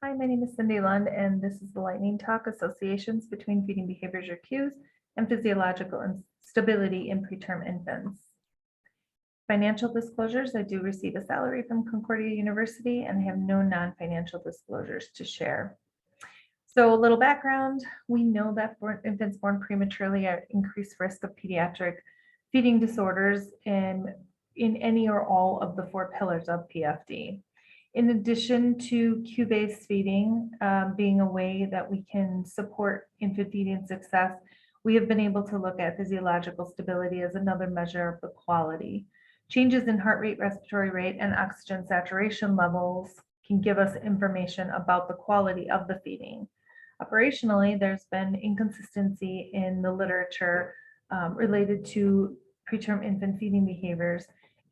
Hi, my name is Cindy Lund, and this is the Lightning Talk: Associations between Feeding Behaviors or Cues and Physiological Instability in Preterm Infants. Financial disclosures: I do receive a salary from Concordia University and have no non-financial disclosures to share. So a little background: we know that infants born prematurely are at increased risk of pediatric feeding disorders in any or all of the 4 pillars of PFD. In addition to cue-based feeding being a way that we can support infant feeding success, we have been able to look at physiological stability as another measure of the quality. Changes in heart rate, respiratory rate, and oxygen saturation levels can give us information about the quality of the feeding. Operationally, there's been inconsistency in the literature related to preterm infant feeding behaviors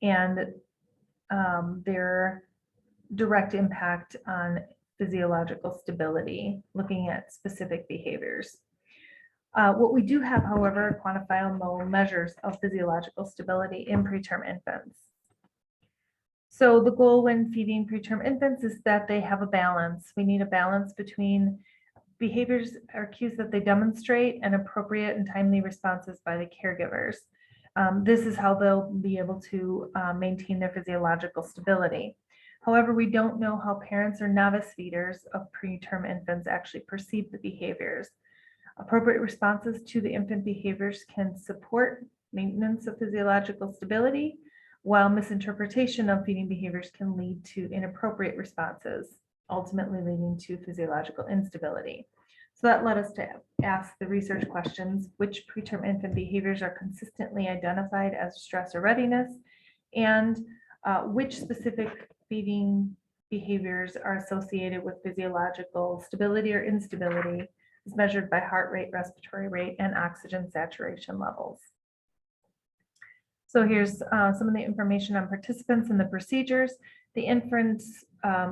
and their direct impact on physiological stability, looking at specific behaviors. What we do have, however, are quantifiable measures of physiological stability in preterm infants. So the goal when feeding preterm infants is that they have a balance. We need a balance between behaviors or cues that they demonstrate and appropriate and timely responses by the caregivers. This is how they'll be able to maintain their physiological stability. However, we don't know how parents or novice feeders of preterm infants actually perceive the behaviors. Appropriate responses to the infant behaviors can support maintenance of physiological stability, while misinterpretation of feeding behaviors can lead to inappropriate responses, ultimately leading to physiological instability. So that led us to ask the research questions: which preterm infant behaviors are consistently identified as stress or readiness, and which specific feeding behaviors are associated with physiological stability or instability as measured by heart rate, respiratory rate, and oxygen saturation levels. So here's some of the information on participants and the procedures. The infants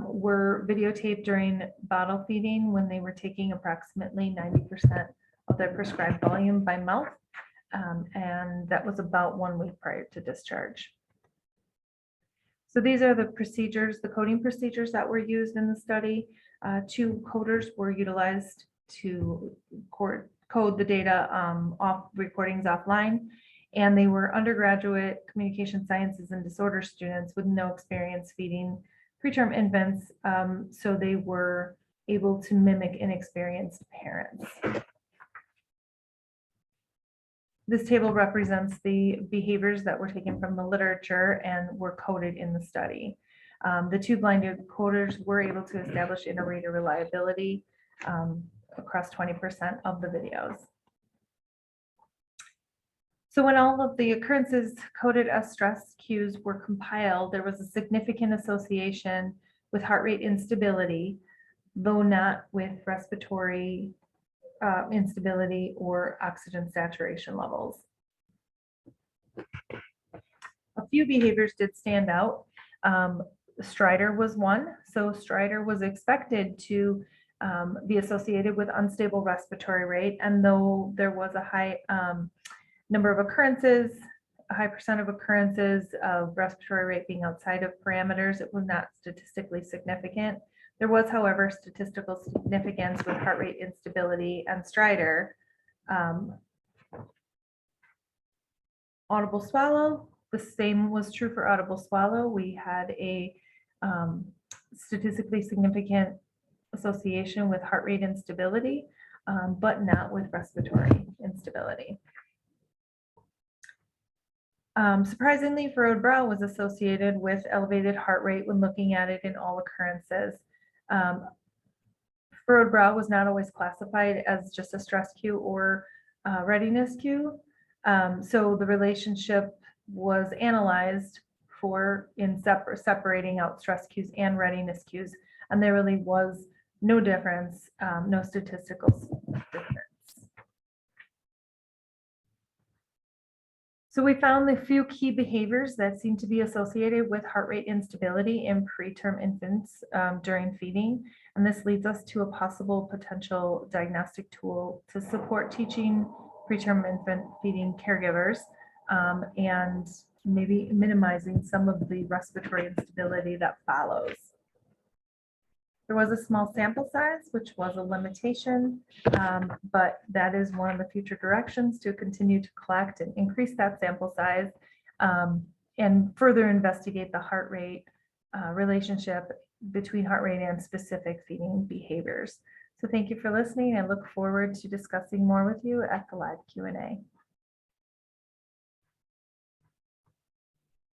were videotaped during bottle feeding when they were taking approximately 90% of their prescribed volume by mouth, and that was about 1 week prior to discharge. So these are the procedures, the coding procedures that were used in the study. 2 coders were utilized to code the data off recordings offline, and they were undergraduate communication sciences and disorder students with no experience feeding preterm infants, so they were able to mimic inexperienced parents. This table represents the behaviors that were taken from the literature and were coded in the study. The 2 blinded coders were able to establish inter-reader reliability across 20% of the videos. So when all of the occurrences coded as stress cues were compiled, there was a significant association with heart rate instability, though not with respiratory instability or oxygen saturation levels. A few behaviors did stand out. Stridor was one. So stridor was expected to be associated with unstable respiratory rate, and though there was a high number of occurrences, a high percent of occurrences of respiratory rate being outside of parameters, it was not statistically significant. There was, however, statistical significance with heart rate instability and stridor. Audible swallow, the same was true for audible swallow. We had a statistically significant association with heart rate instability, but not with respiratory instability. Surprisingly, furrowed brow was associated with elevated heart rate when looking at it in all occurrences. Furrowed brow was not always classified as just a stress cue or readiness cue. So the relationship was analyzed in separating out stress cues and readiness cues, and there really was no difference, no statistical difference. So we found the few key behaviors that seem to be associated with heart rate instability in preterm infants during feeding. And this leads us to a possible potential diagnostic tool to support teaching preterm infant feeding caregivers and maybe minimizing some of the respiratory instability that follows. There was a small sample size, which was a limitation, but that is one of the future directions to continue to collect and increase that sample size and further investigate the heart rate relationship between heart rate and specific feeding behaviors. So thank you for listening. I look forward to discussing more with you at the live Q&A.